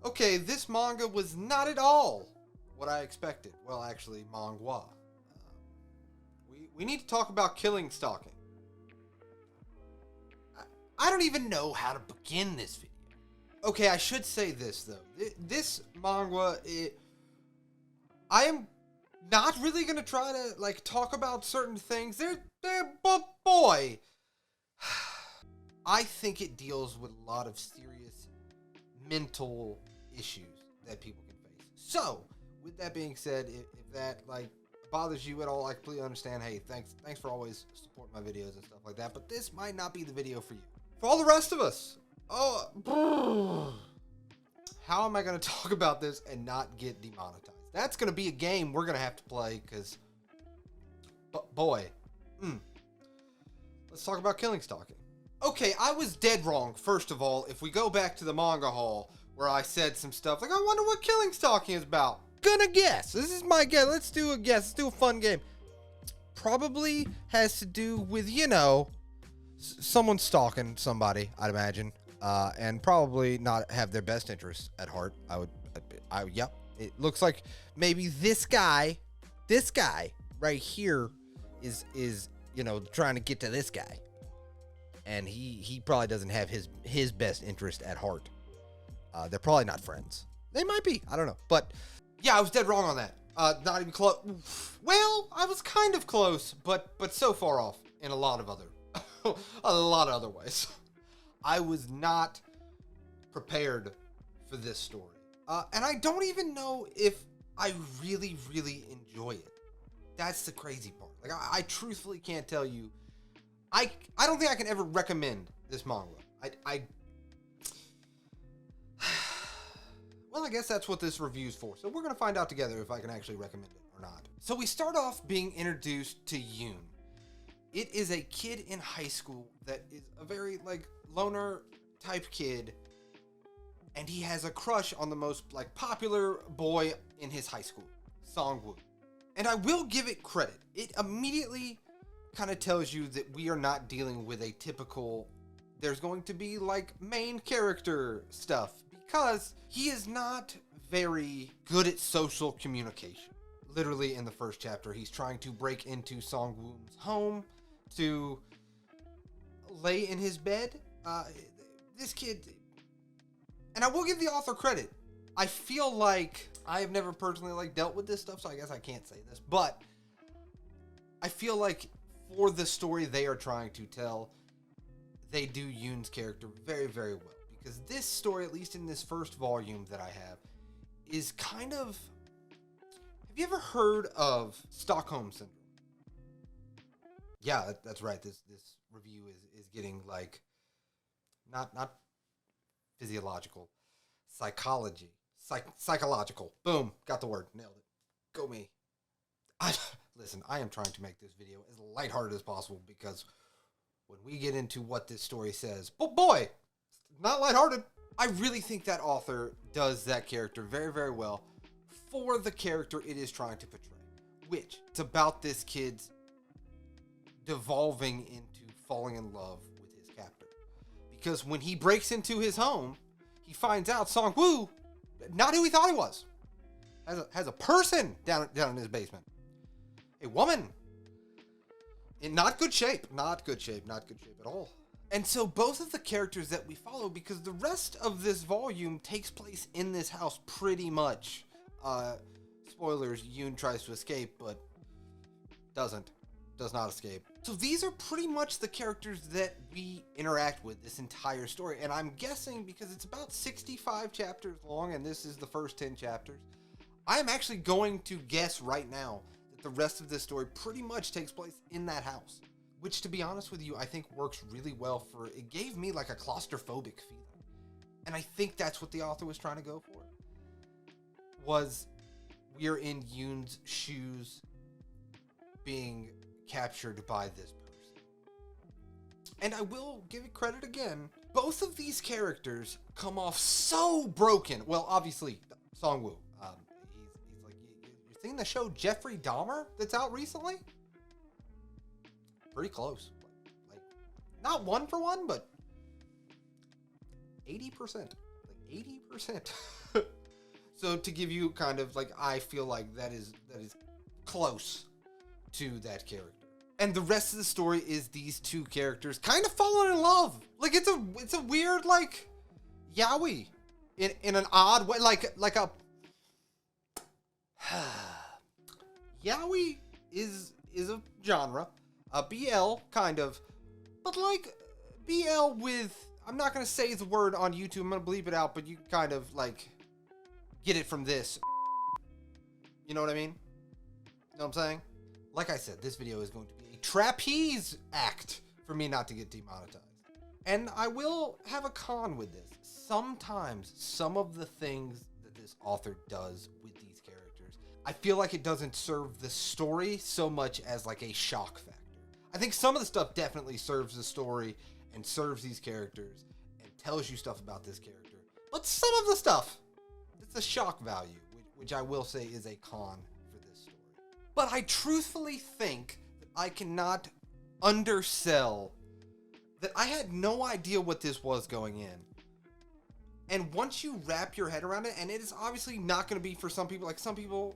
Okay, this manga was not at all what I expected. Well, actually, manga. We need to talk about killing stalking. I don't even know how to begin this video. Okay, I should say this though. This manga, I am not really gonna try to like talk about certain things. But boy, I think it deals with a lot of serious mental issues that people can face. So, with that being said, if that like bothers you at all, I completely understand. Hey, thanks for always supporting my videos and stuff like that. But this might not be the video for you. For all the rest of us, how am I going to talk about this and not get demonetized? That's going to be a game we're going to have to play because, boy, let's talk about killing stalking. Okay, I was dead wrong, first of all, if we go back to the manga hall where I said some stuff like, I wonder what killing stalking is about. Gonna guess. This is my guess. Let's do a guess. Let's do a fun game. Probably has to do with, you know, someone stalking somebody, I'd imagine, and probably not have their best interests at heart. Yep. It looks like maybe this guy right here is, you know, trying to get to this guy. And he probably doesn't have his best interest at heart. They're probably not friends. They might be. I don't know. But yeah, I was dead wrong on that. Not even close. Well, I was kind of close, but so far off in a lot of other ways. I was not prepared for this story. And I don't even know if I really, really enjoy it. That's the crazy part. Like, I truthfully can't tell you. I don't think I can ever recommend this manga. Well, I guess that's what this review's for. So we're going to find out together if I can actually recommend it or not. So we start off being introduced to Yoon. It is a kid in high school that is a very, like, loner type kid. And he has a crush on the most, like, popular boy in his high school, Songwoo. And I will give it credit. It immediately kind of tells you that we are not dealing with a typical, there's going to be like main character stuff, because he is not very good at social communication. Literally in the first chapter, he's trying to break into Songwoo's home to lay in his bed. This kid, and I will give the author credit. I feel like I have never personally like dealt with this stuff, so I guess I can't say this, but I feel like for the story they are trying to tell, they do Yoon's character very, very well. Because this story, at least in this first volume that I have, is kind of... Have you ever heard of Stockholm Syndrome? Yeah, that's right. This review is getting, like, not physiological, psychology. Psychological. Boom. Got the word. Nailed it. Go me. Listen, I am trying to make this video as lighthearted as possible because when we get into what this story says, but boy, not lighthearted. I really think that author does that character very, very well for the character it is trying to portray, which it's about this kid's devolving into falling in love with his captor. Because when he breaks into his home, he finds out Songwoo, not who he thought he was, has a person down in his basement. A woman in not good shape at all. And so both of the characters that we follow, because the rest of this volume takes place in this house pretty much. Spoilers, Yoon tries to escape, but does not escape. So these are pretty much the characters that we interact with this entire story. And I'm guessing because it's about 65 chapters long and this is the first 10 chapters, I am actually going to guess right now the rest of this story pretty much takes place in that house, which, to be honest with you, I think works really well for, it gave me like a claustrophobic feeling. And I think that's what the author was trying to go for, was we're in Yoon's shoes being captured by this person. And I will give it credit again. Both of these characters come off so broken. Well, obviously, Songwoo. Seen the show Jeffrey Dahmer that's out recently? Pretty close. Like, not 1 for 1, but 80%. Like 80%. So to give you kind of like, I feel like that is close to that character. And the rest of the story is these two characters kind of falling in love. Like it's a weird like yaoi in an odd way, like a yaoi is a genre, a BL kind of, but like BL with, I'm not gonna say the word on YouTube, I'm gonna bleep it out, but you kind of like get it from this. You know what I mean? You know what I'm saying? Like I said, this video is going to be a trapeze act for me not to get demonetized. And I will have a con with this. Sometimes some of the things that this author does with these characters, I feel like it doesn't serve the story so much as like a shock factor. I think some of the stuff definitely serves the story and serves these characters and tells you stuff about this character. But some of the stuff, it's a shock value, which I will say is a con for this story. But I truthfully think that I cannot undersell that I had no idea what this was going in. And once you wrap your head around it, and it is obviously not going to be for some people, like some people,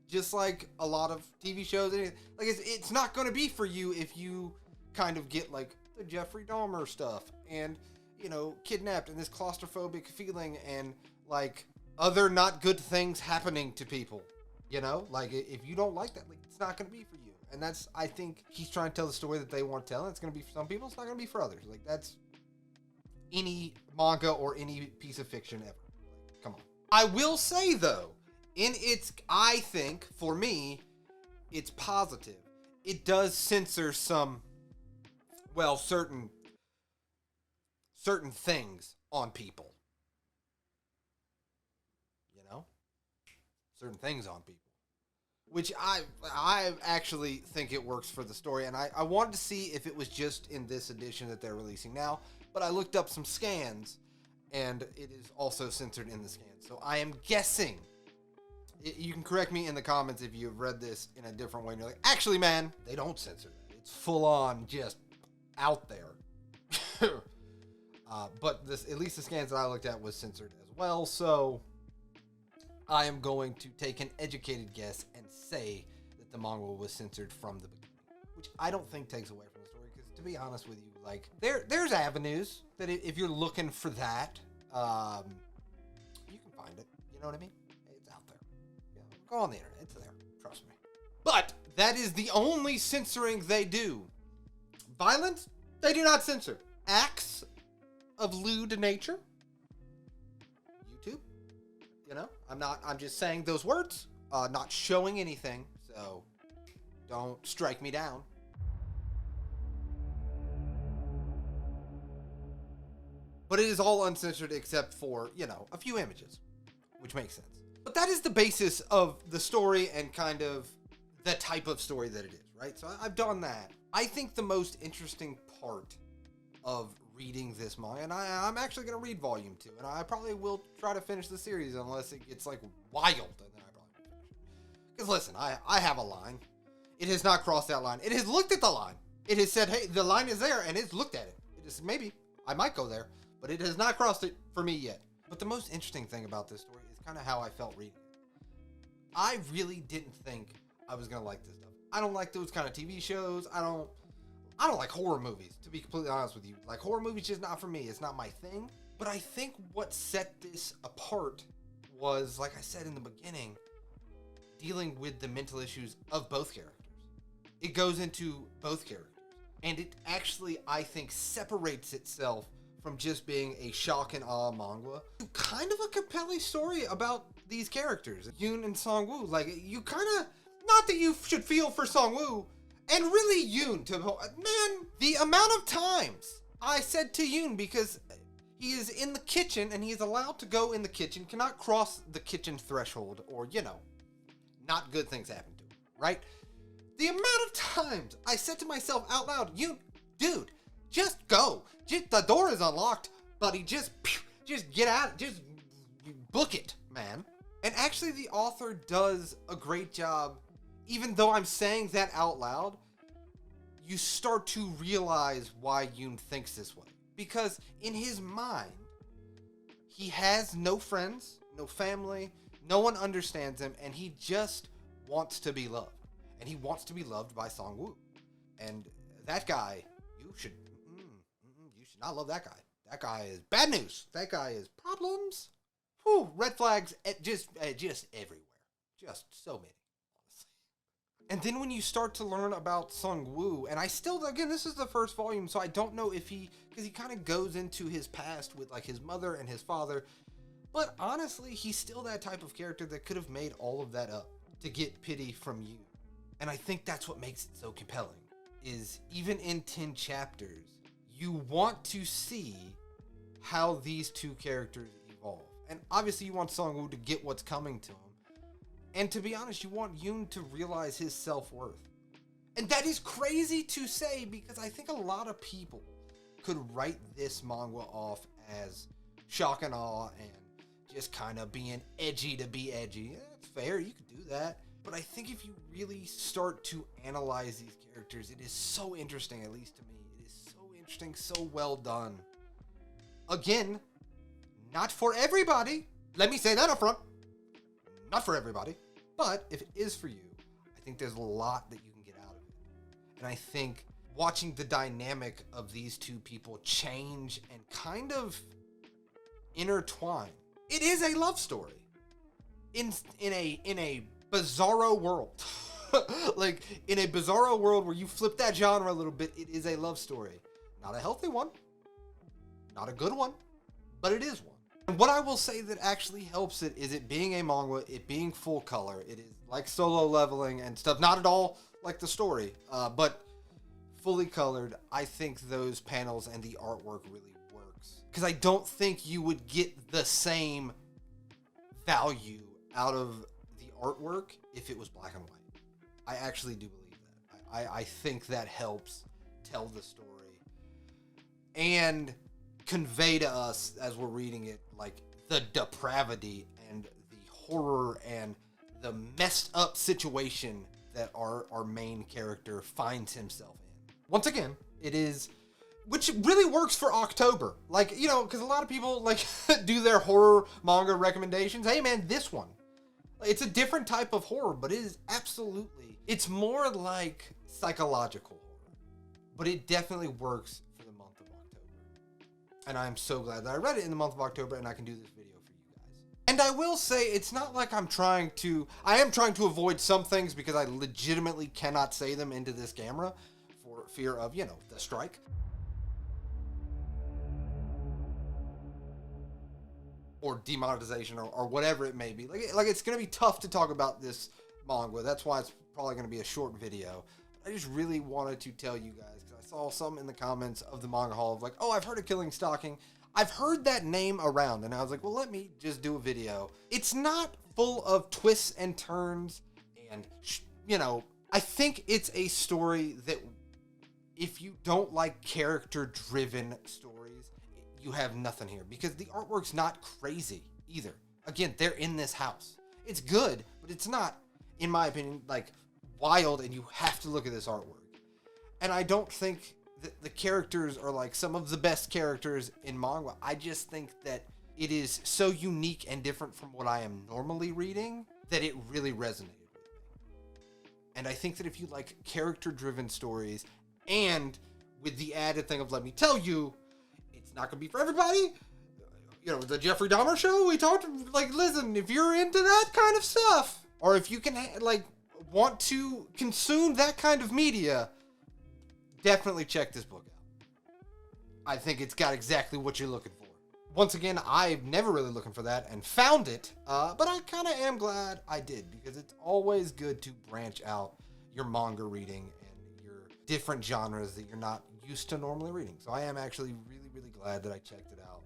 just like a lot of TV shows, like it's not going to be for you if you kind of get like the Jeffrey Dahmer stuff and, you know, kidnapped and this claustrophobic feeling and like other not good things happening to people, you know, like if you don't like that, like it's not going to be for you. And that's, I think he's trying to tell the story that they want to tell. And it's going to be for some people. It's not going to be for others. Like that's any manga or any piece of fiction ever. Like, come on. I will say though, I think for me, it's positive. It does censor some, well, certain things on people. You know? Certain things on people. Which I actually think it works for the story. And I wanted to see if it was just in this edition that they're releasing now. But I looked up some scans, and it is also censored in the scans. So I am guessing. You can correct me in the comments if you've read this in a different way. And you're like, actually, man, they don't censor that. It's full on just out there. But this, at least the scans that I looked at, was censored as well. So I am going to take an educated guess and say that the manga was censored from the beginning, which I don't think takes away from the story. Because to be honest with you, like there's avenues that if you're looking for that, you can find it. You know what I mean? It's out there. You know, go on the internet. It's there. Trust me. But that is the only censoring they do. Violence, they do not censor. Acts of lewd nature, YouTube. You know, I'm just saying those words, not showing anything, so don't strike me down. But it is all uncensored except for, you know, a few images, which makes sense. But that is the basis of the story and kind of the type of story that it is, right? So I've done that. I think the most interesting part of reading this manga, and I'm actually going to read volume 2, and I probably will try to finish the series unless it gets like wild, and then I probably won't finish it. Because listen, I have a line. It has not crossed that line. It has looked at the line. It has said, hey, the line is there, and it's looked at it. It is, maybe I might go there, but it has not crossed it for me yet. But the most interesting thing about this story is kind of how I felt reading it. I really didn't think I was going to like this stuff. I don't like those kind of TV shows. I don't like horror movies, to be completely honest with you. Like, horror movies just not for me. It's not my thing. But I think what set this apart was, like I said in the beginning, dealing with the mental issues of both characters. It goes into both characters. And it actually, I think, separates itself from just being a shock and awe manga to kind of a compelling story about these characters, Yoon and Song-woo. Like, you kind of, not that you should feel for Song-woo, and really Yoon, man, the amount of times I said to Yoon, because he is in the kitchen and he is allowed to go in the kitchen, cannot cross the kitchen threshold, or, you know, not good things happen to him, right? The amount of times I said to myself out loud, Yoon, dude, just go. The door is unlocked, buddy. Just get out. Just book it, man. And actually, the author does a great job. Even though I'm saying that out loud, you start to realize why Yoon thinks this way. Because in his mind, He has no friends, no family, no one understands him, and he just wants to be loved. And he wants to be loved by Song-woo. And that guy, you should not love that guy. That guy is bad news. That guy is problems. Whew, red flags just everywhere. Just so many, honestly. And then when you start to learn about Sung-woo, and I still, again, this is the first volume, so I don't know if because he kind of goes into his past with like his mother and his father, but honestly, he's still that type of character that could have made all of that up to get pity from you. And I think that's what makes it so compelling, is even in 10 chapters, you want to see how these two characters evolve. And obviously you want Sung-woo to get what's coming to him. And to be honest, you want Yoon to realize his self-worth. And that is crazy to say, because I think a lot of people could write this manga off as shock and awe and just kind of being edgy to be edgy. Yeah, it's fair, you could do that. But I think if you really start to analyze these characters, it is so interesting, at least to me. It is so interesting, so well done. Again, not for everybody. Let me say that up front. Not for everybody. But if it is for you, I think there's a lot that you can get out of it. And I think watching the dynamic of these two people change and kind of intertwine. It is a love story. In a bizarro world. Like, in a bizarro world where you flip that genre a little bit, it is a love story. Not a healthy one. Not a good one. But it is one. And what I will say that actually helps it is it being a manga, it being full color. It is like Solo Leveling and stuff. Not at all like the story, but fully colored. I think those panels and the artwork really works. Because I don't think you would get the same value out of the artwork if it was black and white. I actually do believe that. I think that helps tell the story and convey to us as we're reading it, like, the depravity and the horror and the messed up situation that our main character finds himself in. Once again, it is, which really works for October. Like, you know, because a lot of people, like, do their horror manga recommendations. Hey, man, this one. It's a different type of horror, but it is absolutely, it's more like psychological horror. But it definitely works for the month of October. And I'm so glad that I read it in the month of October and I can do this video for you guys. And I will say, it's not like I am trying to avoid some things because I legitimately cannot say them into this camera for fear of, you know, the strike. Or demonetization, or whatever it may be. Like it's gonna be tough to talk about this manga. That's why it's probably gonna be a short video. I just really wanted to tell you guys, because I saw some in the comments of the manga hall of like, oh, I've heard of Killing Stalking. I've heard that name around, and I was like, well, let me just do a video. It's not full of twists and turns, and you know, I think it's a story that if you don't like character-driven stories, you have nothing here, because the artwork's not crazy either. Again, they're in this house. It's good, but it's not, in my opinion, like, wild, and you have to look at this artwork. And I don't think that the characters are like some of the best characters in manga. I just think that it is so unique and different from what I am normally reading that it really resonated with me. And I think that if you like character-driven stories, and with the added thing of, let me tell you, it's not gonna be for everybody. You know, the Jeffrey Dahmer show, we talked, like, listen, if you're into that kind of stuff, or if you can, like, want to consume that kind of media, definitely check this book out. I think it's got exactly what you're looking for. Once again, I've never really looking for that and found it, but I kind of am glad I did, because it's always good to branch out your manga reading and your different genres that you're not used to normally reading. So I am actually really glad that I checked it out,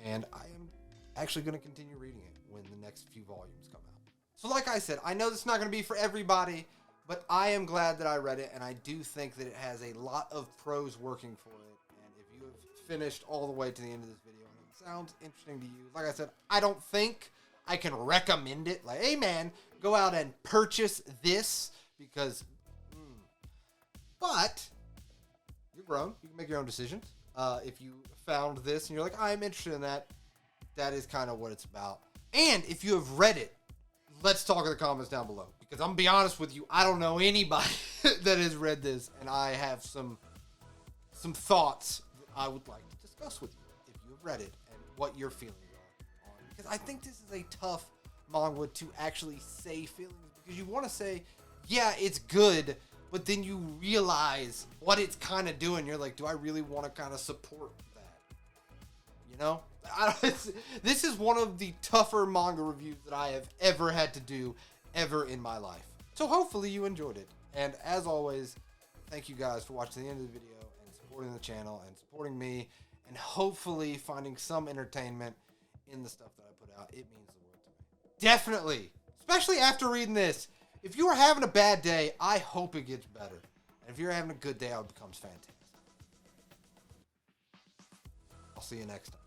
and I am actually going to continue reading it when the next few volumes come out. So like I said, I know this is not going to be for everybody, but I am glad that I read it, and I do think that it has a lot of pros working for it. And if you have finished all the way to the end of this video and it sounds interesting to you, like I said, I don't think I can recommend it. Like, hey man, go out and purchase this, because but you're grown, you can make your own decisions. If you found this and you're like, I'm interested in that, that is kind of what it's about. And if you have read it, let's talk in the comments down below. Because I'm going to be honest with you, I don't know anybody that has read this. And I have some thoughts that I would like to discuss with you if you have read it and what your feelings are on it. Because I think this is a tough manga to actually say feelings. Because you want to say, yeah, it's good, but then you realize what it's kind of doing. You're like, do I really want to kind of support that? You know? This is one of the tougher manga reviews that I have ever had to do ever in my life. So hopefully you enjoyed it. And as always, thank you guys for watching the end of the video and supporting the channel and supporting me and hopefully finding some entertainment in the stuff that I put out. It means the world to me. Definitely. Especially after reading this. If you are having a bad day, I hope it gets better. And if you're having a good day, I hope it becomes fantastic. I'll see you next time.